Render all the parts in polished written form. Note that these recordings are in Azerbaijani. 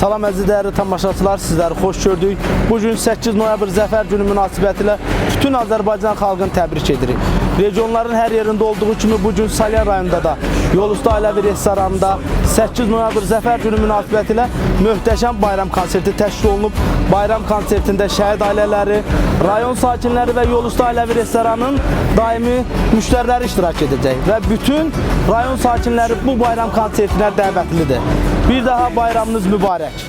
Salam əziz dəyərli tamaşaçılar, sizləri xoş gördük. Bugün 8 noyabr Zəfər günü münasibətilə bütün Azərbaycan xalqını təbrik edirik. Regionların hər yerində olduğu kimi bugün Salyan rayonunda da Yolüstü Ailəvi restoranında 8 noyabr Zəfər günü münasibətilə möhtəşəm bayram konserti təşkil olunub. Bayram konsertində şəhid ailələri, rayon sakinləri və Yolüstü Ailəvi restoranının daimi müştəriləri iştirak edəcək və bütün rayon sakinləri bu bayram konsertinə dəvətlidir. Bir daha bayramınız mübarək.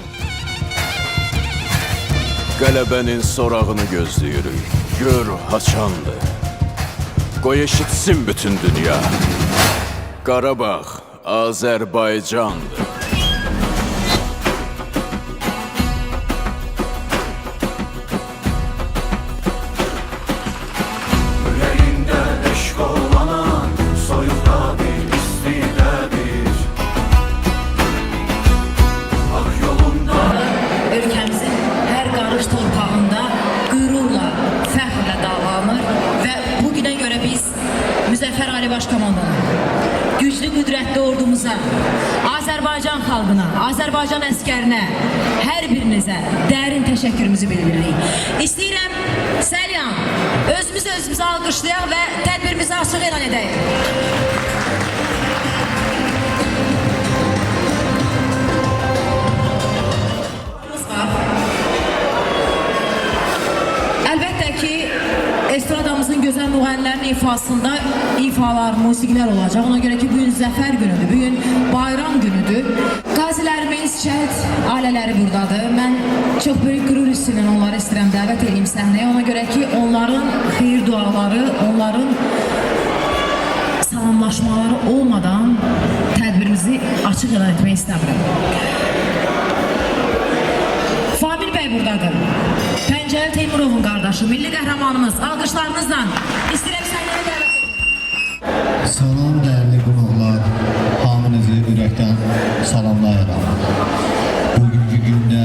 Qələbənin sorağını gözləyirik. Gör haçandır. Qoy eşitsin bütün dünya. Qarabağ Azərbaycandır. Ölkəmizin hər qarış torpağında qürurla, fəxrlə dağlanır və bugünə görə biz Müzəffər Ali Baş Komandanı, güclü qüdrətli ordumuza, Azərbaycan xalqına, Azərbaycan əskərinə, hər birinizə dərin təşəkkürümüzü bildiririk. İstəyirəm Salyan, özümüzü alqışlayaq və tədbirimizi açıq elan edək. Əlbəttə ki, estradamızın gözəl müğənnilərinin ifasında ifalar, musiqilər olacaq. Ona görə ki, bugün Zəfər günüdür, bugün bayram günüdür. Qazilərimiz, şəhid ailələri buradadır. Mən çox böyük qürur hissi ilə onları istəyirəm dəvət edeyim səhnəyə. Ona görə ki, onların xeyir duaları, onların salamlaşmaları olmadan tədbirimizi açıq elan etmək istəmirəm. Famil bəy buradadır. Pəncəli Teymurovun qardaşı, milli qəhrəmanımız. Alqışlarınızla istəyirəm səhnəyə dəvət edin. Salam dəyərli qonaqlar, hamınızı ürəkdən salamlayıram. Bugünkü gündə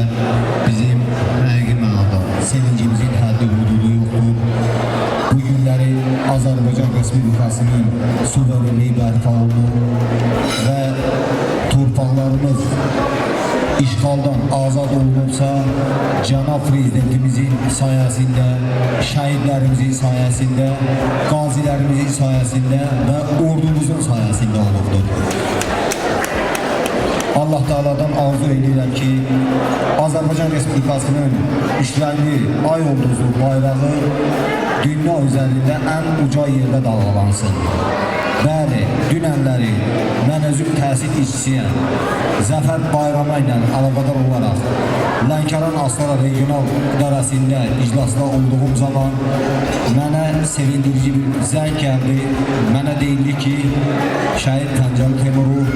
bizim həqiqi mənada sevincimizin həddi hududu yoxdur. Bu günləri Azərbaycan Respublikasının suverenliyi bərpa olunur və torpaqlarımız işğaldan azad olunubsa, cənab prezidentimizin sayəsində, şəhidlərimizin sayəsində, qazilərimizin sayəsində və ordumuzun sayəsində olubdur. Allah Teala'dan arzu edirəm ki, Azərbaycan Respublikasının işlənli ay ulduzlu bayrağı dünya üzərində ən uca yerdə dalğalansın. Bəli, dünənləri mən özüm təhsil işçisiyəm. Zəfər bayramı ilə əlaqədar olaraq Lənkəran Astara regional idarəsində iclasda olduğum zaman mənə sevindirici bir zəng gəldi. Mənə deyildi ki, şəhid Pəncəli Teymurov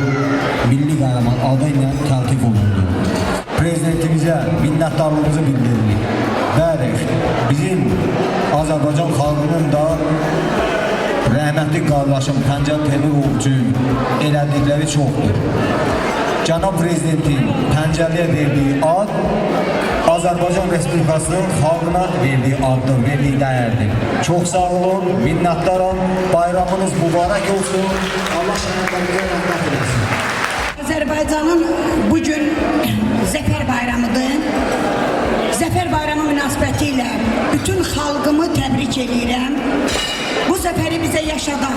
milli qəhrəman adı ilə təltif olundu. Prezidentimizə minnətdarlığımızı bildiririk. Bəli, bizim Azərbaycan xalqının da rəhmətli qardaşım Pəncəli Teymurov üçün elədikləri çoxdur. Cənab Prezidentin Pəncəliyə verdiyi ad Azərbaycan Respublikasının xalqına verdiyi addır, verdiyi dəyərdir. Çox sağ olun, minnətdaram, bayramınız mübarək olsun, Allah şəhidlərimizə rəhmət eləsin. Azərbaycanın bugün Zəfər bayramıdır. Zəfər bayramı münasibəti ilə bütün xalqımı təbrik edirəm. Bu zəfəri bizə yaşadan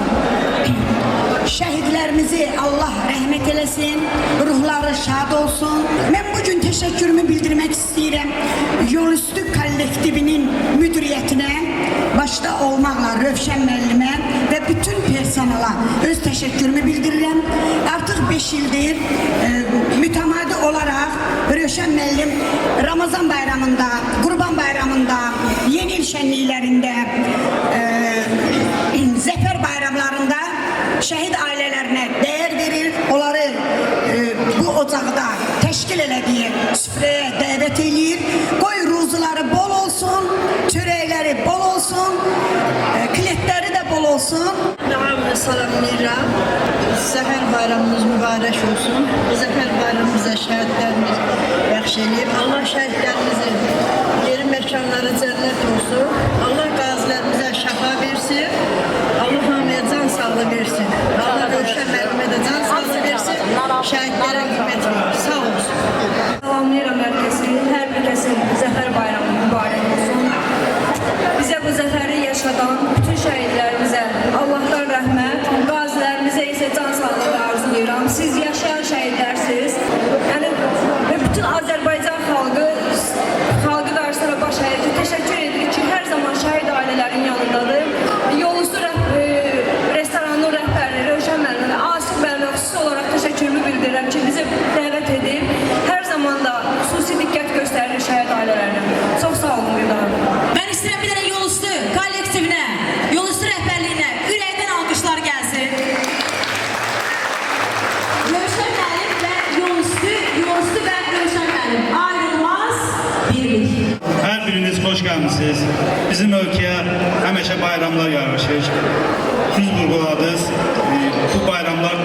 şəhidlərimizi Allah rəhmət eləsin, ruhları şad olsun. Mən bugün təşəkkürümü bildirmək istəyirəm Yolüstü kollektivinin müdiriyyətinə, başda olmaqla Rövşən müəllimə və bütün personala öz təşəkkürümü bildirirəm. Artıq 5 ildir mütəmadi olaraq Rövşən müəllim Ramazan bayramında, Qurban bayramında, yeni il şənliklərində, Zəfər bayramlarında şəhid ailələrinə dəyər verir, onları bu ocaqda təşkil elədiyi süfrəyə dəvət eləyir. Qoy ruzuları bol olsun, çörəkləri bol olsun, kletləri də bol olsun. Hamını salamlayıram. Zəfər bayramımız mübarək olsun. Zəfər bayramımıza şəhidlərimiz bəxş eləyib. Allah şəhidlərimizin yeri məkanları cənnət olsun. Allah qazilərimizə şəfa versin. Allah hamıya can sağlığı versin. Allah Rövşən müəllimə də can sağlığı versin. Şəhidlərə hörmət verir. Sağ olsun. Salamlayıram bizim ölkəyə həmişə bayramlar yaraşır. Siz vurguladınız, bu bayramlar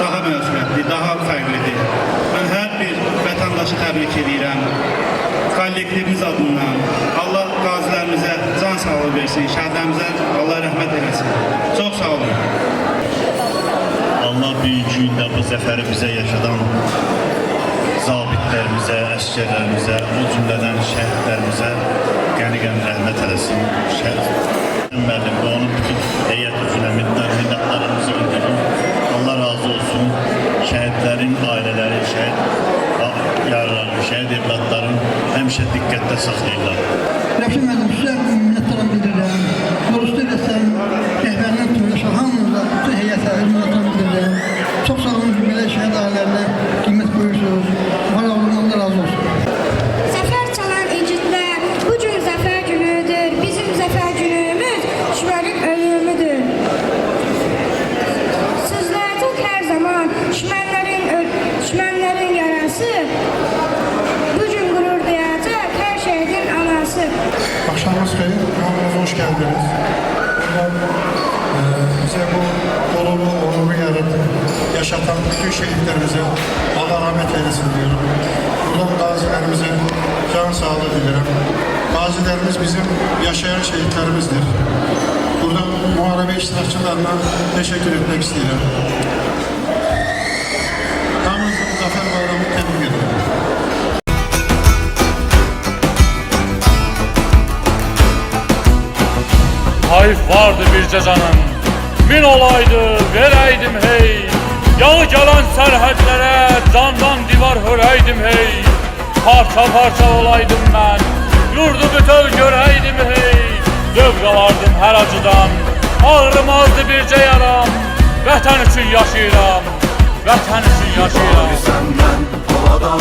daha məsuliyyətli, daha fərqlidir. Mən hər bir vətəndaşı təbrik edirəm. Kollektivimiz adından Allah qazilərimizə can sağlığı versin, şəhidlərimizə Allah rəhmət eləsin. Çox sağ olun. Allah büyük gündə bu zəfəri bizə yaşadan zabitlərimizə, əsgərlərimizə, o cümlədən şəhidlərimizə qəni-qəni rəhmət eləsin. Müəllim və onun bütün heyət üzrə minnətlarımızı bildirim. Allah razı olsun. Şəhidlərin ailələri, şəhid yaraları, şəhid evladların həmişə diqqətdə saxlayırlar. Rəşid müəllim, sizə minnətlarımı bildirirəm. Yolüstü rəsəm, rəhbərindən tutmuş, hamınıza, bütün heyətə minnətlarımı bildirirəm. Çox sağ olun, belə şəhid ailələrine qiymət qoyursunuz. Allah razı olsun. Zəfər çalan igidlər, bugün zəfər günüdür. Bizim zəfər günümüz düşmənin ölümüdür. Sizlərdir hər zaman düşmənlərin yarası. Bugün qürur duyacaq hər şəhidin anası. Akşamınız xeyir, hamınız hoş geldiniz. Bize bu olumlu, onurlu yaşatan bütün şehitlerimize Allah rahmet eylesin diyorum. Buradan gazilerimize can sağlığı dilerim. Gazilerimiz bizim yaşayan şehitlerimizdir. Buradan muharebe iştirakçılarına teşekkür etmek istedim. Hamınızın Zafer Bayramı tebrik ederim. Hayf vardı bir cezanın, min olaydı vereydim hey. Yağı gelen serhedlere candan divar höreydim hey. Parça parça olaydım ben, yurdu bütöv göreydim hey. Zövq alardım her acıdan, ağrımazdı birce yaram. Vətən üçün yaşayıram, vətən üçün yaşayıram. Senden o adam